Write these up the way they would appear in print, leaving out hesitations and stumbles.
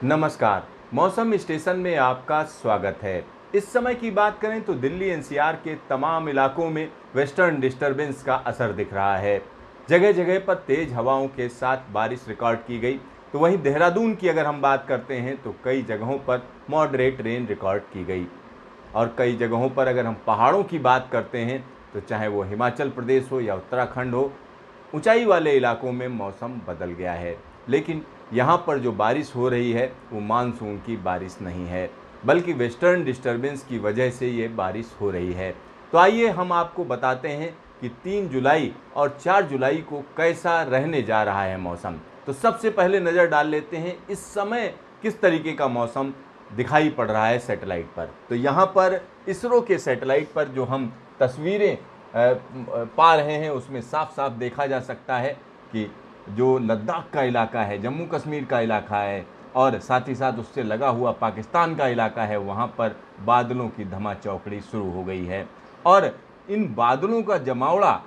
नमस्कार। मौसम स्टेशन में आपका स्वागत है। इस समय की बात करें तो दिल्ली एनसीआर के तमाम इलाकों में वेस्टर्न डिस्टरबेंस का असर दिख रहा है। जगह जगह पर तेज हवाओं के साथ बारिश रिकॉर्ड की गई। तो वहीं देहरादून की अगर हम बात करते हैं तो कई जगहों पर मॉडरेट रेन रिकॉर्ड की गई। और कई जगहों पर अगर हम पहाड़ों की बात करते हैं तो चाहे वो हिमाचल प्रदेश हो या उत्तराखंड हो, ऊंचाई वाले इलाकों में मौसम बदल गया है। लेकिन यहाँ पर जो बारिश हो रही है वो मानसून की बारिश नहीं है, बल्कि वेस्टर्न डिस्टरबेंस की वजह से ये बारिश हो रही है। तो आइए हम आपको बताते हैं कि 3 जुलाई और 4 जुलाई को कैसा रहने जा रहा है मौसम। तो सबसे पहले नज़र डाल लेते हैं इस समय किस तरीके का मौसम दिखाई पड़ रहा है सैटेलाइट पर। तो यहाँ पर इसरो के सैटेलाइट पर जो हम तस्वीरें पा रहे हैं उसमें साफ साफ देखा जा सकता है कि जो लद्दाख का इलाका है, जम्मू कश्मीर का इलाका है और साथ ही साथ उससे लगा हुआ पाकिस्तान का इलाका है, वहाँ पर बादलों की धमाचौकड़ी शुरू हो गई है। और इन बादलों का जमावड़ा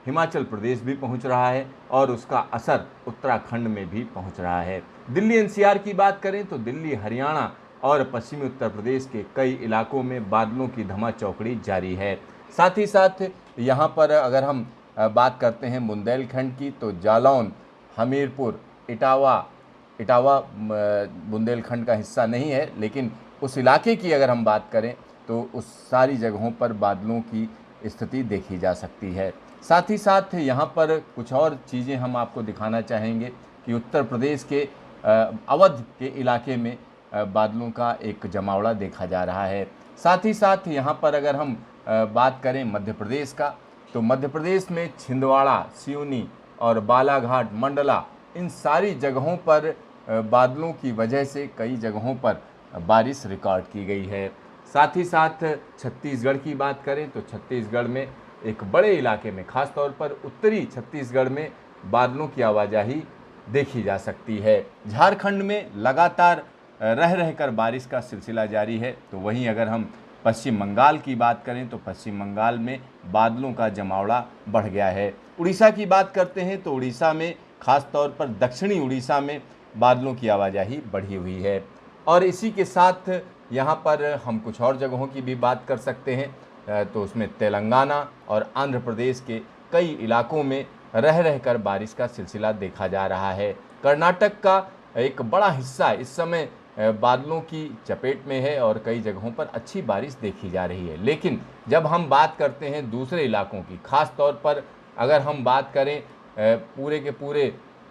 हिमाचल प्रदेश भी पहुंच रहा है और उसका असर उत्तराखंड में भी पहुंच रहा है। दिल्ली एनसीआर की बात करें तो दिल्ली, हरियाणा और पश्चिमी उत्तर प्रदेश के कई इलाकों में बादलों की धमाचौकड़ी जारी है। साथ ही साथ यहाँ पर अगर हम बात करते हैं बुंदेलखंड की तो जालौन, हमीरपुर, इटावा बुंदेलखंड का हिस्सा नहीं है, लेकिन उस इलाके की अगर हम बात करें तो उस सारी जगहों पर बादलों की स्थिति देखी जा सकती है। साथ ही साथ यहाँ पर कुछ और चीज़ें हम आपको दिखाना चाहेंगे कि उत्तर प्रदेश के अवध के इलाके में बादलों का एक जमावड़ा देखा जा रहा है। साथ ही साथ यहाँ पर अगर हम बात करें मध्य प्रदेश का तो मध्य प्रदेश में छिंदवाड़ा, सिवनी और बालाघाट, मंडला, इन सारी जगहों पर बादलों की वजह से कई जगहों पर बारिश रिकॉर्ड की गई है। साथ ही साथ छत्तीसगढ़ की बात करें तो छत्तीसगढ़ में एक बड़े इलाके में, खास तौर पर उत्तरी छत्तीसगढ़ में बादलों की आवाजाही देखी जा सकती है। झारखंड में लगातार रह रहकर बारिश का सिलसिला जारी है। तो वहीं अगर हम पश्चिम बंगाल की बात करें तो पश्चिम बंगाल में बादलों का जमावड़ा बढ़ गया है। उड़ीसा की बात करते हैं तो उड़ीसा में, खास तौर पर दक्षिणी उड़ीसा में बादलों की आवाजाही बढ़ी हुई है। और इसी के साथ यहाँ पर हम कुछ और जगहों की भी बात कर सकते हैं। तो उसमें तेलंगाना और आंध्र प्रदेश के कई इलाकों में रह रहकर बारिश का सिलसिला देखा जा रहा है। कर्नाटक का एक बड़ा हिस्सा इस समय बादलों की चपेट में है और कई जगहों पर अच्छी बारिश देखी जा रही है। लेकिन जब हम बात करते हैं दूसरे इलाकों की, खास तौर पर अगर हम बात करें पूरे के पूरे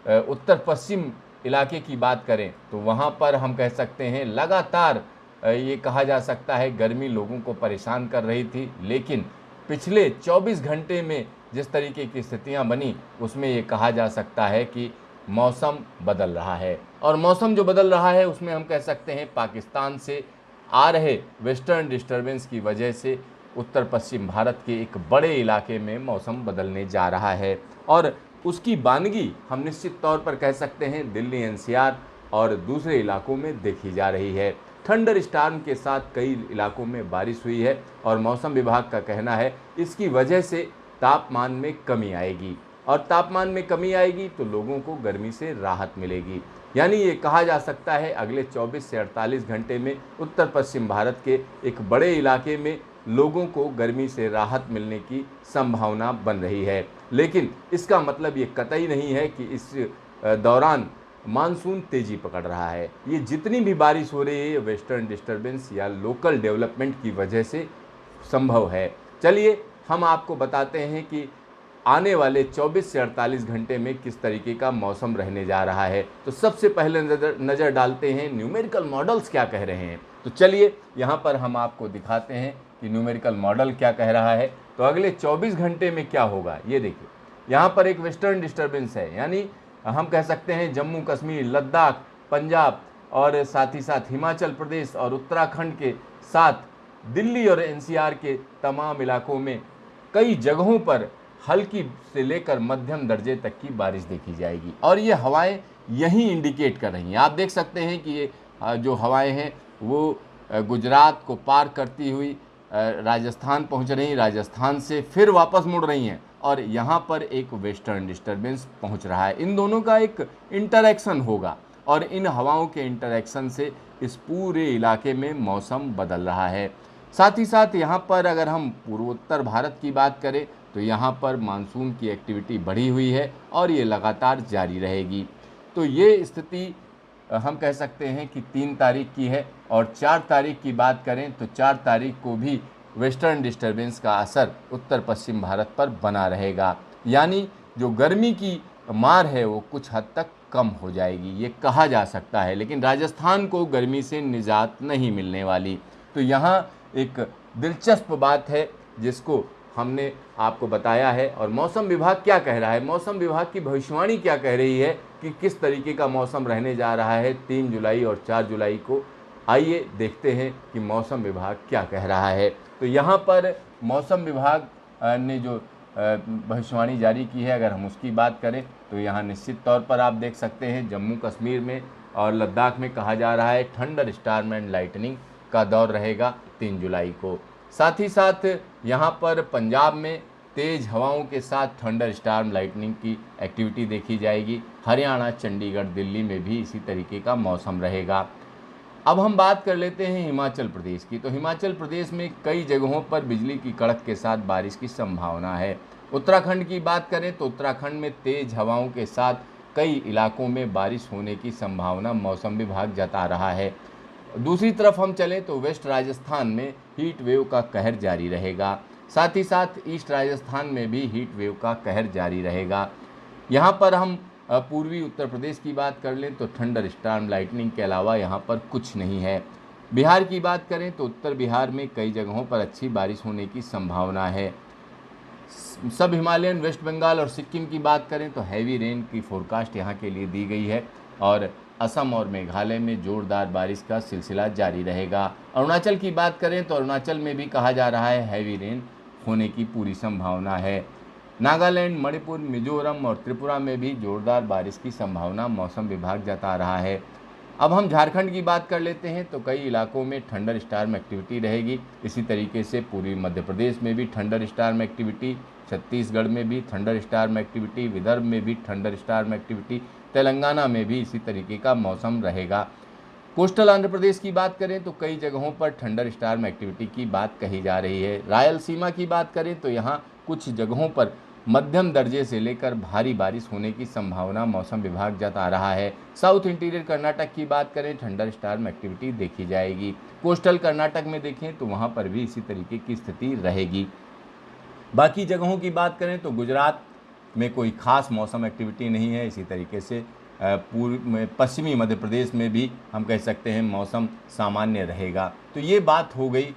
उत्तर पश्चिम इलाके की बात करें तो वहाँ पर हम कह सकते हैं लगातार ये कहा जा सकता है गर्मी लोगों को परेशान कर रही थी। लेकिन पिछले 24 घंटे में जिस तरीके की स्थितियाँ बनी उसमें ये कहा जा सकता है कि मौसम बदल रहा है। और मौसम जो बदल रहा है उसमें हम कह सकते हैं पाकिस्तान से आ रहे वेस्टर्न डिस्टरबेंस की वजह से उत्तर पश्चिम भारत के एक बड़े इलाके में मौसम बदलने जा रहा है। और उसकी बानगी हम निश्चित तौर पर कह सकते हैं दिल्ली एनसीआर और दूसरे इलाकों में देखी जा रही है। थंडर स्टॉर्म के साथ कई इलाकों में बारिश हुई है और मौसम विभाग का कहना है इसकी वजह से तापमान में कमी आएगी और तापमान में कमी आएगी तो लोगों को गर्मी से राहत मिलेगी। यानी ये कहा जा सकता है अगले 24 से 48 घंटे में उत्तर पश्चिम भारत के एक बड़े इलाके में लोगों को गर्मी से राहत मिलने की संभावना बन रही है। लेकिन इसका मतलब ये कतई नहीं है कि इस दौरान मानसून तेजी पकड़ रहा है। ये जितनी भी बारिश हो रही है ये वेस्टर्न डिस्टरबेंस या लोकल डेवलपमेंट की वजह से संभव है। चलिए हम आपको बताते हैं कि आने वाले 24 से 48 घंटे में किस तरीके का मौसम रहने जा रहा है। तो सबसे पहले नज़र डालते हैं न्यूमेरिकल मॉडल्स क्या कह रहे हैं। तो चलिए यहाँ पर हम आपको दिखाते हैं कि न्यूमेरिकल मॉडल क्या कह रहा है। तो अगले 24 घंटे में क्या होगा ये देखिए। यहाँ पर एक वेस्टर्न डिस्टर्बेंस है, यानी हम कह सकते हैं जम्मू कश्मीर, लद्दाख, पंजाब और साथ ही साथ हिमाचल प्रदेश और उत्तराखंड के साथ दिल्ली और एनसीआर के तमाम इलाकों में कई जगहों पर हल्की से लेकर मध्यम दर्जे तक की बारिश देखी जाएगी। और ये हवाएं यही इंडिकेट कर रही हैं। आप देख सकते हैं कि ये जो हवाएं हैं वो गुजरात को पार करती हुई राजस्थान पहुंच रही, राजस्थान से फिर वापस मुड़ रही हैं और यहाँ पर एक वेस्टर्न डिस्टर्बेंस पहुंच रहा है। इन दोनों का एक इंटरेक्शन होगा और इन हवाओं के इंटरेक्शन से इस पूरे इलाके में मौसम बदल रहा है। साथ ही साथ यहाँ पर अगर हम पूर्वोत्तर भारत की बात करें तो यहाँ पर मानसून की एक्टिविटी बढ़ी हुई है और ये लगातार जारी रहेगी। तो ये स्थिति हम कह सकते हैं कि 3 तारीख की है। और 4 तारीख की बात करें तो 4 तारीख को भी वेस्टर्न डिस्टर्बेंस का असर उत्तर पश्चिम भारत पर बना रहेगा, यानी जो गर्मी की मार है वो कुछ हद तक कम हो जाएगी, ये कहा जा सकता है। लेकिन राजस्थान को गर्मी से निजात नहीं मिलने वाली। तो यहाँ एक दिलचस्प बात है जिसको हमने आपको बताया है। और मौसम विभाग क्या कह रहा है, मौसम विभाग की भविष्यवाणी क्या कह रही है कि किस तरीके का मौसम रहने जा रहा है 3 जुलाई और 4 जुलाई को, आइए देखते हैं कि मौसम विभाग क्या कह रहा है। तो यहाँ पर मौसम विभाग ने जो भविष्यवाणी जारी की है, अगर हम उसकी बात करें तो यहाँ निश्चित तौर पर आप देख सकते हैं जम्मू कश्मीर में और लद्दाख में कहा जा रहा है थंडर स्टॉर्म एंड लाइटनिंग का दौर रहेगा 3 जुलाई को। साथ ही साथ यहाँ पर पंजाब में तेज़ हवाओं के साथ थंडर स्टॉर्म लाइटनिंग की एक्टिविटी देखी जाएगी। हरियाणा, चंडीगढ़, दिल्ली में भी इसी तरीके का मौसम रहेगा। अब हम बात कर लेते हैं हिमाचल प्रदेश की। तो हिमाचल प्रदेश में कई जगहों पर बिजली की कड़क के साथ बारिश की संभावना है। उत्तराखंड की बात करें तो उत्तराखंड में तेज़ हवाओं के साथ कई इलाकों में बारिश होने की संभावना मौसम विभाग जता रहा है। दूसरी तरफ हम चलें तो वेस्ट राजस्थान में हीट वेव का कहर जारी रहेगा। साथ ही साथ ईस्ट राजस्थान में भी हीट वेव का कहर जारी रहेगा। यहाँ पर हम पूर्वी उत्तर प्रदेश की बात कर लें तो थंडर स्टॉर्म लाइटनिंग के अलावा यहाँ पर कुछ नहीं है। बिहार की बात करें तो उत्तर बिहार में कई जगहों पर अच्छी बारिश होने की संभावना है। सब हिमालयन, वेस्ट बंगाल और सिक्किम की बात करें तो हैवी रेन की फोरकास्ट यहाँ के लिए दी गई है। और असम और मेघालय में जोरदार बारिश का सिलसिला जारी रहेगा। अरुणाचल की बात करें तो अरुणाचल में भी कहा जा रहा है हैवी रेन होने की पूरी संभावना है। नागालैंड, मणिपुर, मिजोरम और त्रिपुरा में भी जोरदार बारिश की संभावना मौसम विभाग जता रहा है। अब हम झारखंड की बात कर लेते हैं तो कई इलाकों में थंडर स्टॉर्म एक्टिविटी रहेगी। इसी तरीके से पूर्वी मध्य प्रदेश में भी थंडर स्टॉर्म एक्टिविटी, छत्तीसगढ़ में भी थंडर स्टॉर्म एक्टिविटी, विदर्भ में भी थंडर स्टॉर्म एक्टिविटी, तेलंगाना में भी इसी तरीके का मौसम रहेगा। कोस्टल आंध्र प्रदेश की बात करें तो कई जगहों पर थंडर स्टॉर्म एक्टिविटी की बात कही जा रही है। रायलसीमा की बात करें तो यहाँ कुछ जगहों पर मध्यम दर्जे से लेकर भारी बारिश होने की संभावना मौसम विभाग जता रहा है। साउथ इंटीरियर कर्नाटक की बात करें थंडर स्टॉर्म एक्टिविटी देखी जाएगी। कोस्टल कर्नाटक में देखें तो वहाँ पर भी इसी तरीके की स्थिति रहेगी। बाकी जगहों की बात करें तो गुजरात में कोई खास मौसम एक्टिविटी नहीं है। इसी तरीके से पूर्व में पश्चिमी मध्य प्रदेश में भी हम कह सकते हैं मौसम सामान्य रहेगा। तो ये बात हो गई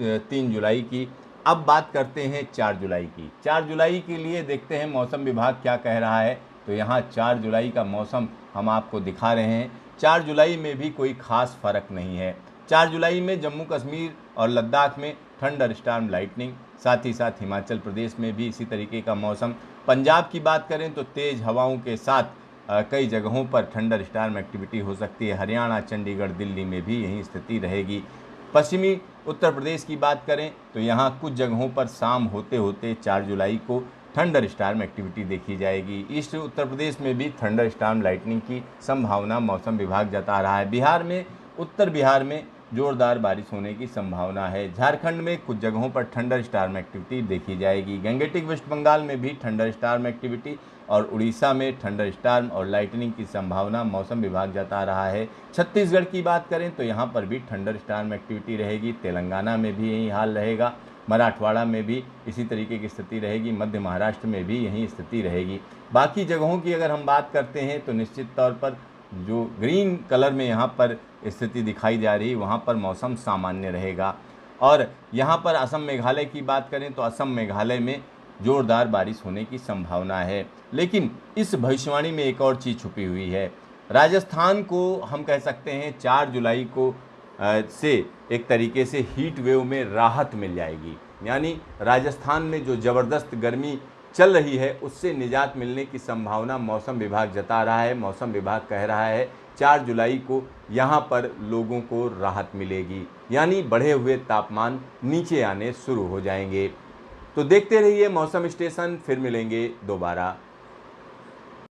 3 जुलाई की। अब बात करते हैं 4 जुलाई की। 4 जुलाई के लिए देखते हैं मौसम विभाग क्या कह रहा है। तो यहाँ 4 जुलाई का मौसम हम आपको दिखा रहे हैं। 4 जुलाई में भी कोई खास फ़र्क नहीं है। 4 जुलाई में जम्मू कश्मीर और लद्दाख में थंडर स्टॉर्म लाइटनिंग, साथ ही साथ हिमाचल प्रदेश में भी इसी तरीके का मौसम। पंजाब की बात करें तो तेज़ हवाओं के साथ कई जगहों पर थंडर स्टॉर्म एक्टिविटी हो सकती है। हरियाणा, चंडीगढ़, दिल्ली में भी यही स्थिति रहेगी। पश्चिमी उत्तर प्रदेश की बात करें तो यहाँ कुछ जगहों पर शाम होते होते 4 जुलाई को थंडर स्टॉर्म एक्टिविटी देखी जाएगी। ईस्ट उत्तर प्रदेश में भी थंडर स्टॉर्म लाइटनिंग की संभावना मौसम विभाग जता रहा है। बिहार में, उत्तर बिहार में जोरदार बारिश होने की संभावना है। झारखंड में कुछ जगहों पर थंडर स्टॉर्म एक्टिविटी देखी जाएगी। गंगेटिक वेस्ट बंगाल में भी थंडर स्टॉर्म एक्टिविटी और उड़ीसा में थंडर स्टॉर्म और लाइटनिंग की संभावना मौसम विभाग जता रहा है। छत्तीसगढ़ की बात करें तो यहाँ पर भी थंडर स्टॉर्म एक्टिविटी रहेगी। तेलंगाना में भी यही हाल रहेगा। मराठवाड़ा में भी इसी तरीके की स्थिति रहेगी। मध्य महाराष्ट्र में भी यही स्थिति रहेगी। बाकी जगहों की अगर हम बात करते हैं तो निश्चित तौर पर जो ग्रीन कलर में यहाँ पर स्थिति दिखाई जा रही है वहाँ पर मौसम सामान्य रहेगा। और यहाँ पर असम मेघालय की बात करें तो असम मेघालय में जोरदार बारिश होने की संभावना है। लेकिन इस भविष्यवाणी में एक और चीज़ छुपी हुई है। राजस्थान को हम कह सकते हैं 4 जुलाई को से एक तरीके से हीट वेव में राहत मिल जाएगी, यानी राजस्थान में जो ज़बरदस्त गर्मी चल रही है उससे निजात मिलने की संभावना मौसम विभाग जता रहा है। मौसम विभाग कह रहा है 4 जुलाई को यहाँ पर लोगों को राहत मिलेगी, यानी बढ़े हुए तापमान नीचे आने शुरू हो जाएंगे। तो देखते रहिए मौसम स्टेशन, फिर मिलेंगे दोबारा।